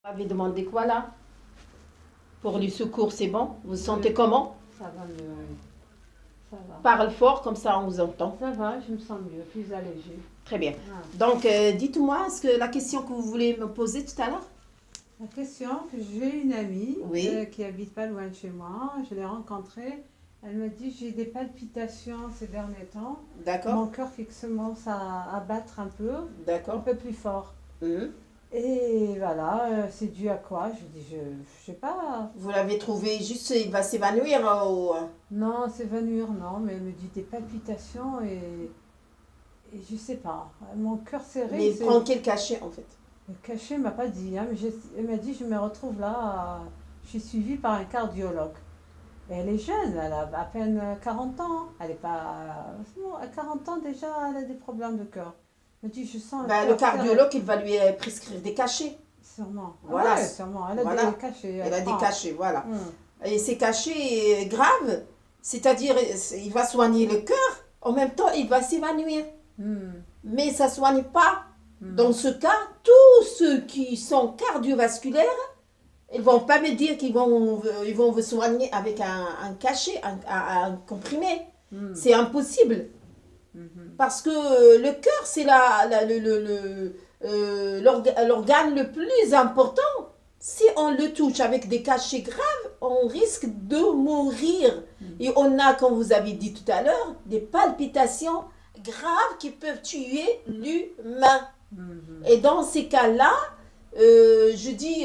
Vous avez demandé quoi là? Pour le secours, c'est bon? Vous vous sentez comment? Ça va mieux, oui. Ça va. Parle fort, comme ça on vous entend. Ça va, je me sens mieux, plus allégée. Très bien. Ah. Donc, dites-moi, est-ce que la question que vous voulez me poser tout à l'heure? La question, que j'ai une amie Oui. qui habite pas loin de chez moi. Je l'ai rencontrée. Elle m'a dit j'ai des palpitations ces derniers temps. Mon D'accord? cœur commence à battre un D'accord. peu plus fort. Mhm. Et voilà, c'est dû à quoi? Je dis, je sais pas. Vous l'avez trouvé juste, il va s'évanouir hein, Non, s'évanouir, non, mais elle me dit des palpitations et je sais pas. Mon cœur serré, Mais il prend quel cachet en fait? le cachet m'a pas dit, hein, mais elle m'a dit je me retrouve là, je suis suivie par un cardiologue. Et elle est jeune, elle a à peine 40 ans. Elle est pas. Non, à 40 ans déjà, elle a des problèmes de cœur. Elle me dit je sens Ben, le cœur serré. cardiologue, il va lui prescrire des cachets. Sûrement. Ah Voilà. ouais, sûrement. Elle a Voilà. des cachets. Elle a des prend. cachets, voilà. Hum, Et ces cachets graves, c'est-à-dire il va soigner le cœur, en même temps il va s'évanouir. hum, Mais ça ne soigne pas. hum, Dans ce cas, tous ceux qui sont cardiovasculaires, ils ne vont pas me dire ils vont vous soigner avec un cachet, un comprimé. hum, C'est impossible. hum. Parce que le cœur, c'est l'organe le plus important. Si on le touche avec des cachets graves, on risque de mourir. Et on a, comme vous avez dit tout à l'heure, des palpitations graves qui peuvent tuer l'humain. Et dans ces cas-là, je dis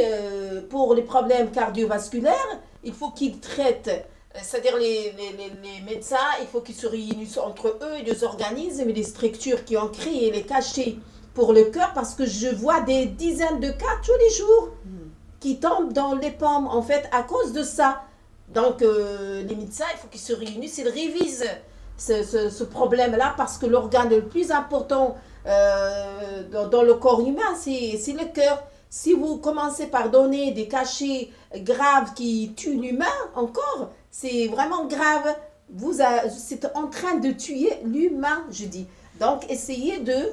pour les problèmes cardiovasculaires, il faut qu'ils traitent, c'est-à-dire les médecins, il faut qu'ils se réunissent entre eux, les organismes et les structures qui ont créé les cachets pour le cœur, parce que je vois des dizaines de cas tous les jours qui tombent dans les pommes, en fait, à cause de ça. Donc, les médecins, il faut qu'ils se réunissent et révisent ce problème-là, parce que l'organe le plus important dans le corps humain, c'est le cœur. Si vous commencez par donner des cachets graves qui tuent l'humain, encore, c'est vraiment grave. C'est en train de tuer l'humain, je dis. Donc, essayez de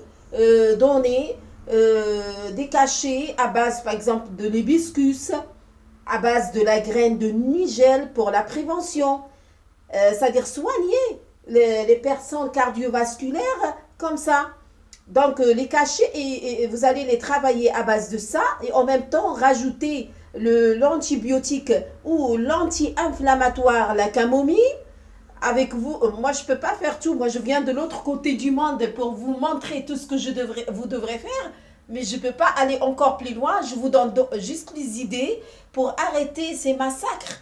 donner des cachets à base, par exemple, de l'hibiscus, à base de la graine de nigel pour la prévention. C'est-à-dire soigner les personnes cardiovasculaires comme ça. Donc, les cachets, et vous allez les travailler à base de ça, et en même temps, rajouter l'antibiotique ou l'anti-inflammatoire, la camomille. Avec vous, moi, je ne peux pas faire tout. Moi, je viens de l'autre côté du monde pour vous montrer tout ce que vous devrez faire. Mais je ne peux pas aller encore plus loin. Je vous donne juste les idées pour arrêter ces massacres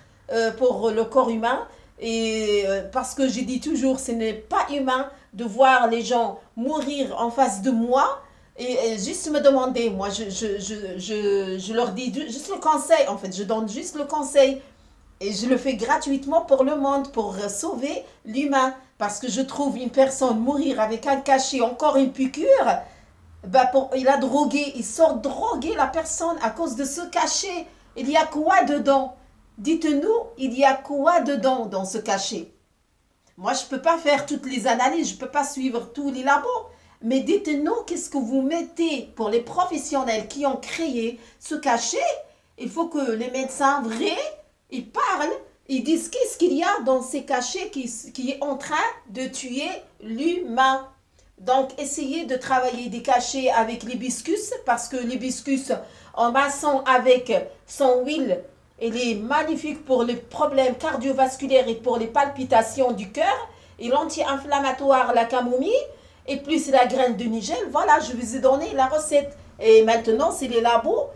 pour le corps humain. Et parce que je dis toujours, ce n'est pas humain de voir les gens mourir en face de moi et juste me demander. Moi, je leur dis juste le conseil, en fait. Je donne juste le conseil. Et je le fais gratuitement pour le monde, pour sauver l'humain. Parce que je trouve une personne mourir avec un cachet, encore une piqûre, il a drogué, il sort droguer la personne à cause de ce cachet. Il y a quoi dedans? Dites-nous, il y a quoi dedans dans ce cachet? Moi, je ne peux pas faire toutes les analyses, je ne peux pas suivre tous les labos. Mais dites-nous, qu'est-ce que vous mettez pour les professionnels qui ont créé ce cachet? Il faut que les médecins vrais, ils parlent, ils disent qu'est-ce qu'il y a dans ces cachets qui est en train de tuer l'humain. Donc, essayez de travailler des cachets avec l'hibiscus, parce que l'hibiscus, en massant avec son huile, il est magnifique pour les problèmes cardiovasculaires et pour les palpitations du cœur. Et l'anti-inflammatoire, la camomille, et plus la graine de nigel. Voilà, je vous ai donné la recette. Et maintenant, c'est les labos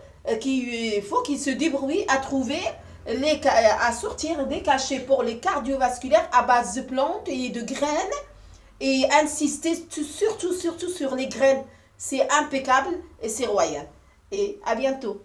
il faut qu'ils se débrouillent à trouver, à sortir des cachets pour les cardiovasculaires à base de plantes et de graines. Et insister surtout sur les graines. C'est impeccable et c'est royal. Et à bientôt.